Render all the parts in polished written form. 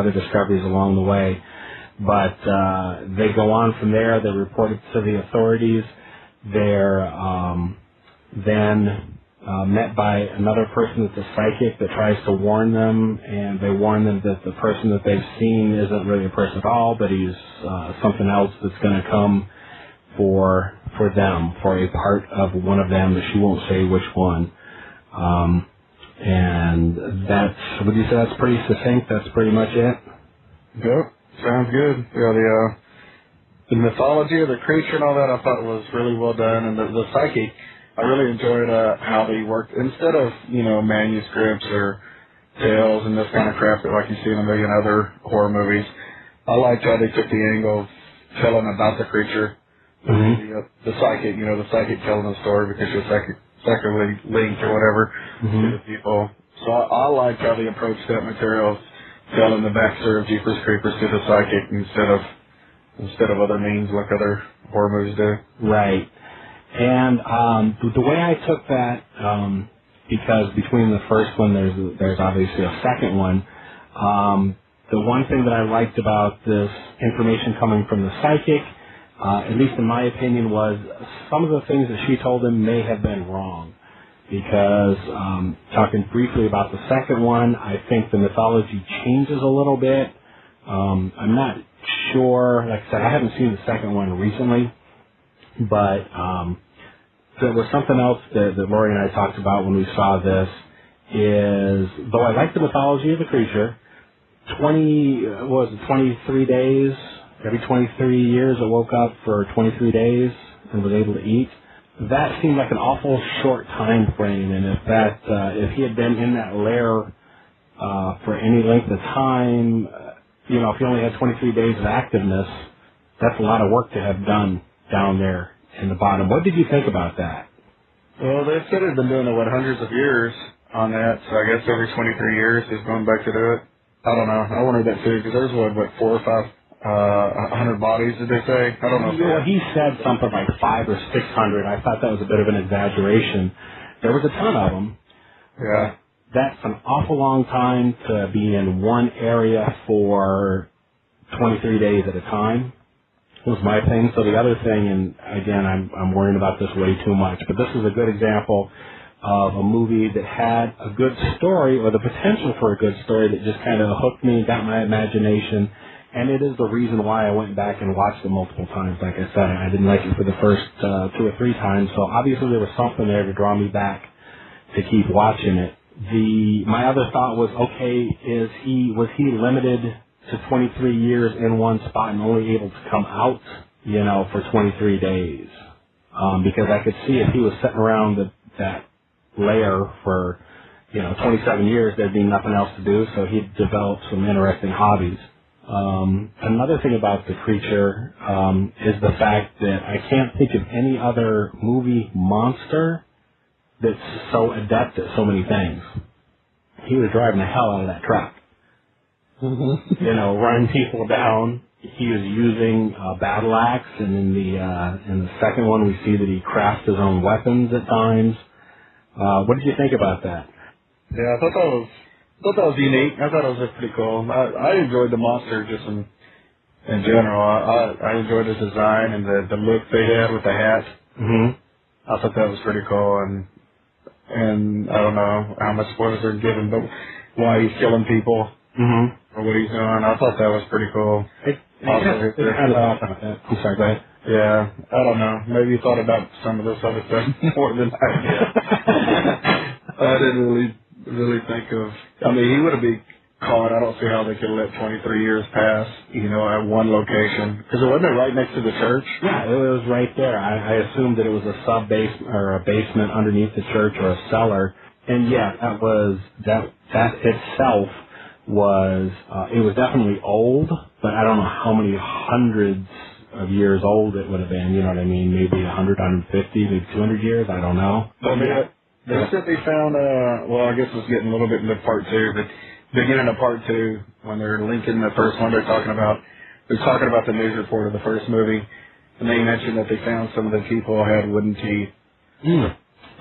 other discoveries along the way. But they go on from there. They report it to the authorities. They're then met by another person that's a psychic that tries to warn them, and they warn them that the person that they've seen isn't really a person at all, but he's something else that's going to come for them, for a part of one of them, that she won't say which one. And that's, would you say that's pretty succinct? That's pretty much it? Yep, sounds good. Yeah, the mythology of the creature and all that I thought was really well done, and the psychic, I really enjoyed how they worked. Instead of, manuscripts or tales and this kind of crap that like you see in a million other horror movies, I liked how they took the angle of telling about the creature. Mm-hmm. The psychic, the psychic telling the story because you're psychically linked or whatever to the people. So I liked how they approached that material, telling the backstory of Jeepers Creepers to the psychic instead of other means like other horror movies do. Right. And the way I took that, because between the first one there's obviously a second one, the one thing that I liked about this information coming from the psychic, at least in my opinion, was some of the things that she told him may have been wrong. Because, talking briefly about the second one, I think the mythology changes a little bit. I'm not sure, like I said, I haven't seen the second one recently, but there was something else that Lori and I talked about when we saw this, is, though I like the mythology of the creature, 23 days, every 23 years it woke up for 23 days and was able to eat. That seemed like an awful short time frame, and if he had been in that lair for any length of time, if he only had 23 days of activeness, that's a lot of work to have done down there in the bottom. What did you think about that? Well, they said they've been doing it, hundreds of years on that, so I guess every 23 years he's going back to do it. I don't know. I wondered that too, because there's, 4 or 5... 100 bodies, did they say? I don't know. Well, he said something like 500 or 600. I thought that was a bit of an exaggeration. There was a ton of them. Yeah. That's an awful long time to be in one area for 23 days at a time, was my thing. So the other thing, and again, I'm worrying about this way too much, but this is a good example of a movie that had a good story, or the potential for a good story, that just kind of hooked me, got my imagination. And it is the reason why I went back and watched it multiple times. Like I said, I didn't like it for the first 2 or 3 times, so obviously there was something there to draw me back to keep watching it. My other thought was, okay, was he limited to 23 years in one spot and only able to come out, for 23 days? Because I could see if he was sitting around that lair for, 27 years, there'd be nothing else to do, so he'd develop some interesting hobbies. Another thing about the creature is the fact that I can't think of any other movie monster that's so adept at so many things. He was driving the hell out of that truck. Running people down. He was using a battle axe, and in the second one we see that he crafts his own weapons at times. What did you think about that? Yeah, I thought that was unique. I thought it was pretty cool. I enjoyed the monster just in general. I enjoyed the design and the look they had with the hat. Mm-hmm. I thought that was pretty cool, and I don't know how much spoilers are given, but why he's killing people or what he's doing. I thought that was pretty cool. I'm sorry, go ahead. Yeah, I don't know. Maybe you thought about some of this other stuff more than I did. I didn't really think of. I mean, he would have been caught. I don't see how they could let 23 years pass, at one location. Because it wasn't right next to the church. Yeah, it was right there. I assumed that it was a sub-basement or a basement underneath the church or a cellar. And yeah, that itself was, it was definitely old, but I don't know how many hundreds of years old it would have been, you know what I mean? Maybe 100, 150, maybe 200 years, I don't know. Well, they said they found, I guess it's getting a little bit into part 2, but beginning of part 2, when they're linking the first one, they're talking about the news report of the first movie, and they mentioned that they found some of the people had wooden teeth.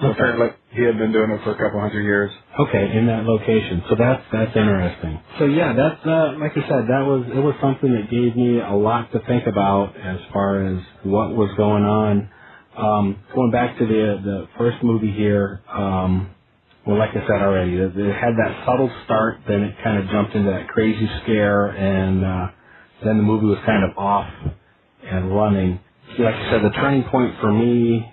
So apparently he had been doing it for a couple hundred years. Okay, in that location. So that's interesting. So yeah, that's like I said, it was something that gave me a lot to think about as far as what was going on. Going back to the first movie here, well, like I said already, it had that subtle start, then it kind of jumped into that crazy scare, and then the movie was kind of off and running. Like I said, the turning point for me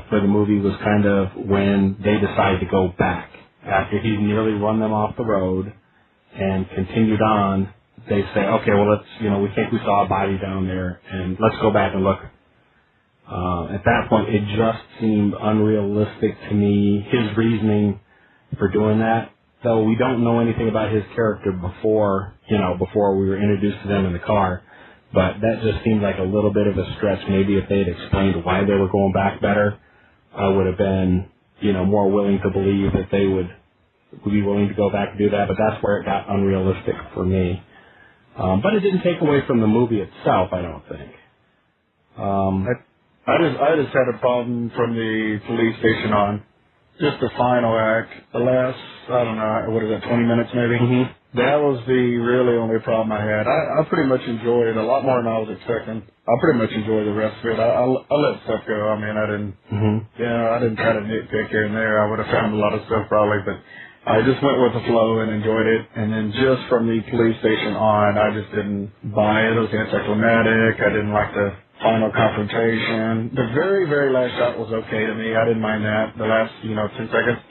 for the movie was kind of when they decided to go back. After he nearly run them off the road and continued on, they say, okay, well, we think we saw a body down there, and let's go back and look. At that point, it just seemed unrealistic to me, his reasoning for doing that, though we don't know anything about his character before we were introduced to them in the car. But that just seemed like a little bit of a stretch. Maybe if they had explained why they were going back better, I would have been, more willing to believe that they would be willing to go back and do that. But that's where it got unrealistic for me. But it didn't take away from the movie itself, I don't think. I just had a problem from the police station on. Just the final act, the last, I don't know, what is that, 20 minutes maybe? Mm-hmm. That was the really only problem I had. I pretty much enjoyed it a lot more than I was expecting. I pretty much enjoyed the rest of it. I let stuff go. I mean, I didn't, I didn't try to nitpick here and there. I would have found a lot of stuff probably, but I just went with the flow and enjoyed it. And then just from the police station on, I just didn't buy it. It was anticlimactic. I didn't like the final confrontation. The very, very last shot was okay to me. I didn't mind that. The last, 10 seconds,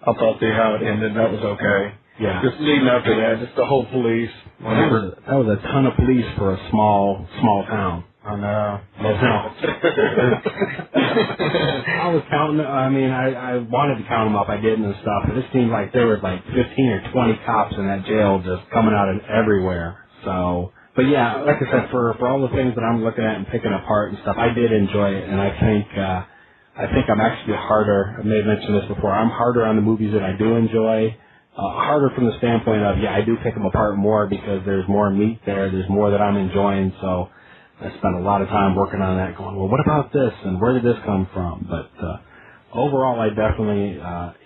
I thought how it ended, that was okay. Yeah. Just leading up to that, just the whole police. That was a ton of police for a small town. I know. I was counting. I mean, I wanted to count them up. I didn't and stuff. But it seemed like there were like 15 or 20 cops in that jail just coming out of everywhere. So, but yeah, like I said, for all the things that I'm looking at and picking apart and stuff, I did enjoy it, and I think I'm actually harder. I may have mentioned this before. I'm harder on the movies that I do enjoy. Harder from the standpoint of, I do pick them apart more because there's more meat there. There's more that I'm enjoying. So I spent a lot of time working on that, going, well, what about this and where did this come from? But overall, I definitely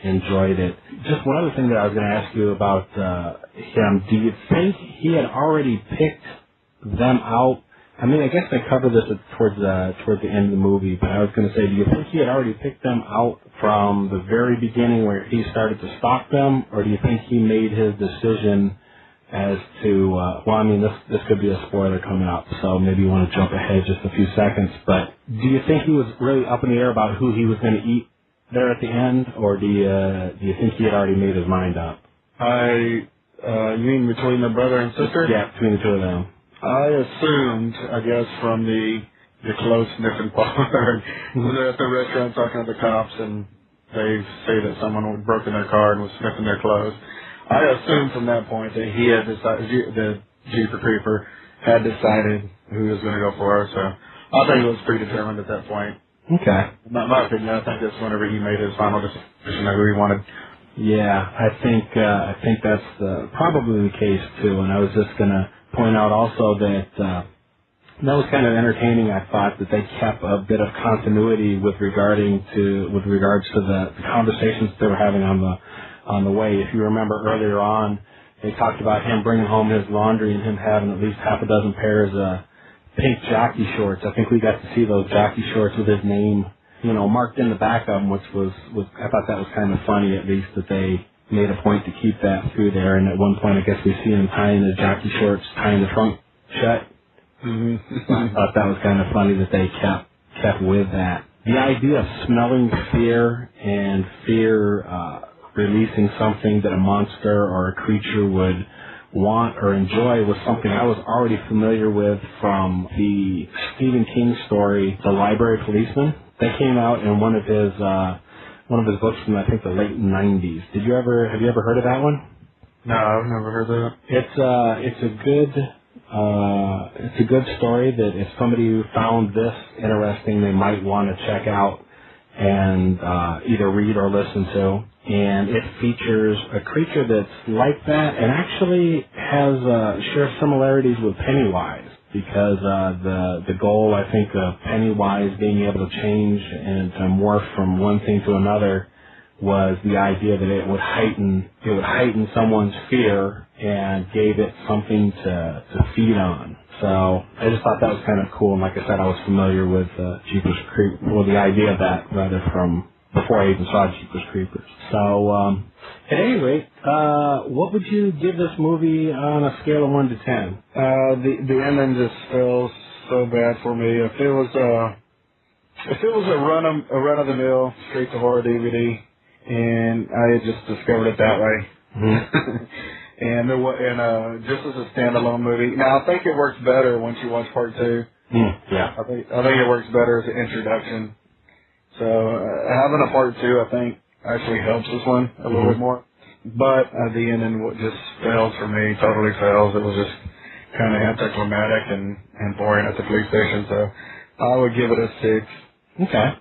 enjoyed it. Just one other thing that I was going to ask you about him. Do you think he had already picked them out? I mean, I guess I covered this towards the end of the movie, but I was going to say, do you think he had already picked them out from the very beginning where he started to stalk them, or do you think he made his decision as to, this could be a spoiler coming up, so maybe you want to jump ahead just a few seconds, but do you think he was really up in the air about who he was going to eat there at the end, or do you think he had already made his mind up? You mean between the brother and sister? Yeah, between the two of them. I assumed, I guess, from the clothes sniffing part, when they're at the restaurant talking to the cops and they say that someone had broken their car and was sniffing their clothes. I assumed from that point that he had decided, the Jeeper Creeper had decided who he was going to go for, so I think it was predetermined at that point. Okay. My opinion, I think that's whenever he made his final decision of who he wanted. Yeah, I think that's probably the case too, and I was just going to point out also that that was kind of entertaining. I thought that they kept a bit of continuity with regards to the conversations they were having on the way. If you remember earlier on, they talked about him bringing home his laundry and him having at least half a dozen pairs of pink jockey shorts. I think we got to see those jockey shorts with his name, marked in the back of them, which was I thought that was kind of funny, at least that they made a point to keep that through there. And at one point, I guess we see him tying the jockey shorts, tying the trunk shut. I thought that was kind of funny that they kept with that. The idea of smelling fear and fear releasing something that a monster or a creature would want or enjoy was something I was already familiar with from the Stephen King story, The Library Policeman. That came out in one of his books from, I think, the late 90s. Have you ever heard of that one? No, I've never heard of that. It's a good story that if somebody found this interesting, they might want to check out and either read or listen to. And it features a creature that's like that and actually shares similarities with Pennywise. because the goal, I think, of Pennywise being able to change and to morph from one thing to another was the idea that it would heighten someone's fear and gave it something to feed on. So I just thought that was kind of cool, and like I said, I was familiar with Jeepers Creepers, well, the idea of that rather from before I even saw Jeepers Creepers. So at any rate, what would you give this movie on a scale of 1 to 10? The ending just feels so bad for me. If it was a run of the mill straight to horror DVD, and I had just discovered it that way. Mm-hmm. And just as a standalone movie. Now I think it works better once you watch part 2. Yeah. I think it works better as an introduction. So having a part 2, I think, actually helps this one a little bit more. But the ending just fails for me. Totally fails. It was just kind of anticlimactic and boring at the police station. So I would give it a 6. Okay.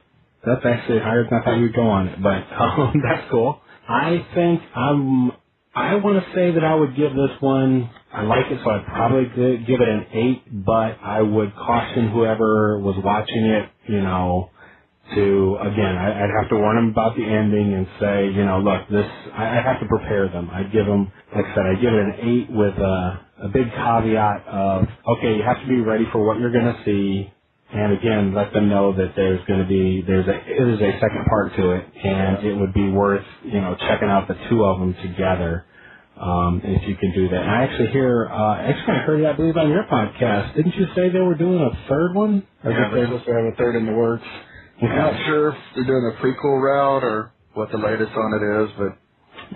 That's actually higher than I thought you'd go on it, but that's cool. I think I want to say that I would give this one, I like it, so I'd probably give it an 8, but I would caution whoever was watching it, again, I'd have to warn them about the ending and say, look, I'd have to prepare them. I'd give them, like I said, I'd give it an 8 with a big caveat of, okay, you have to be ready for what you're going to see. And again, let them know that there's a second part to it, and it would be worth, checking out the two of them together, if you can do that. And I actually heard that, I believe, on your podcast. Didn't you say they were doing a third one? Yeah, they're supposed to have a third in the works. Okay. I'm not sure if they're doing a prequel route or what the latest on it is, but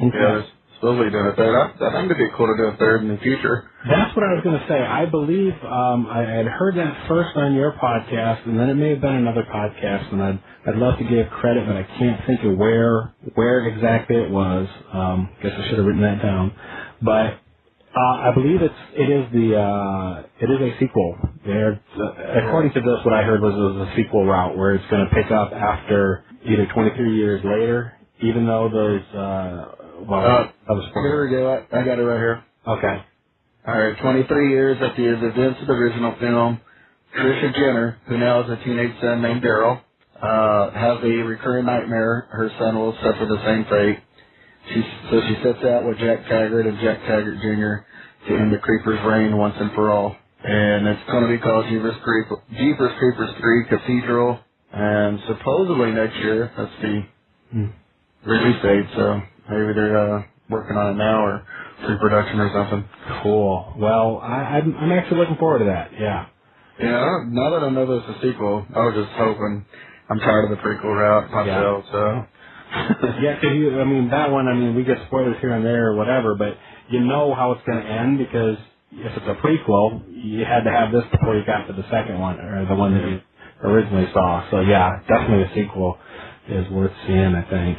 yeah, they're supposedly doing a third. I think it'd be cool to do a third in the future. That's what I was going to say. I believe I had heard that first on your podcast, and then it may have been another podcast, and I'd love to give credit, but I can't think of where exactly it was. Guess I should have written that down. But I believe it is a sequel. According to this, what I heard was it was a sequel route where it's going to pick up after either 23 years later, even though those here we go. I got it right here. Okay. All right, 23 years after the events of the original film, Trish and Jenner, who now has a teenage son named Daryl, has a recurring nightmare. Her son will suffer the same fate. She sets out with Jack Taggart and Jack Taggart Jr. to end the Creepers' reign once and for all. And it's going to be called Jeepers Creepers 3 Cathedral. And supposedly next year, that's the release date, so maybe they're working on it now or pre-production or something. Cool. Well, I'm actually looking forward to that, yeah. Yeah, now that I know there's a sequel, I was just hoping. I'm tired of the prequel route myself, so... Yeah, because that one, we get spoilers here and there or whatever, but you know how it's going to end because if it's a prequel, you had to have this before you got to the second one, or the one that you originally saw. So yeah, definitely a sequel is worth seeing, I think.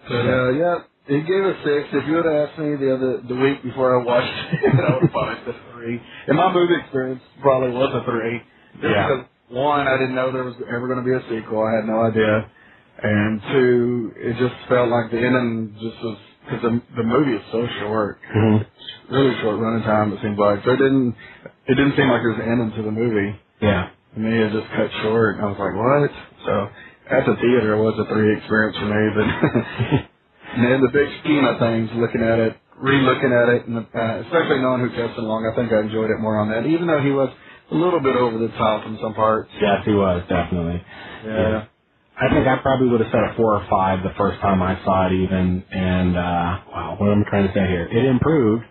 Yeah, it gave a 6. If you would have asked me the week before I watched it, I would have probably said 3. And my movie experience probably was a 3. Just because, one, I didn't know there was ever going to be a sequel. I had no idea. And two, it just felt like the ending just was, because the movie is so short. Mm-hmm. It's really short running time, it seems like. So it didn't seem like there was an ending to the movie. Yeah. To me, it just cut short. And I was like, what? So at the theater, it was a 3 experience for me. But in the big scheme of things, re-looking at it, and especially knowing who Justin Long, I think I enjoyed it more on that, even though he was a little bit over the top in some parts. Yes, he was, definitely. Yeah. I think I probably would have said a 4 or 5 the first time I saw it even, and, what am I trying to say here? It improved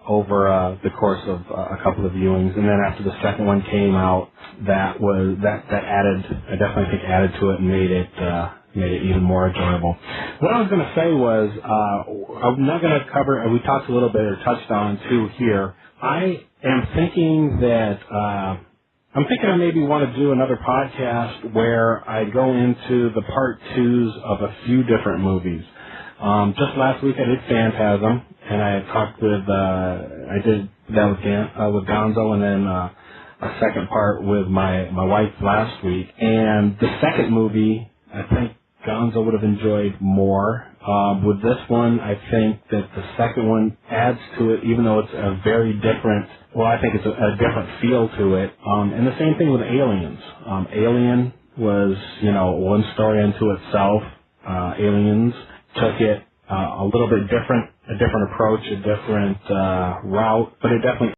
over the course of a couple of viewings, and then after the second one came out, that added, I definitely think added to it and made it even more enjoyable. What I was going to say was, I'm not going to cover, we talked a little bit or touched on too here, I am thinking that, I maybe want to do another podcast where I go into the part 2s of a few different movies. Just last week I did Phantasm, and I talked I did that with Gonzo, and then a second part with my wife last week. And the second movie, I think Gonzo would have enjoyed more. With this one, I think that the second one adds to it, even though it's a very different, well, I think it's a different feel to it. And the same thing with Aliens. Alien was, one story unto itself. Aliens took it a little bit different, a different approach, a different route, but it definitely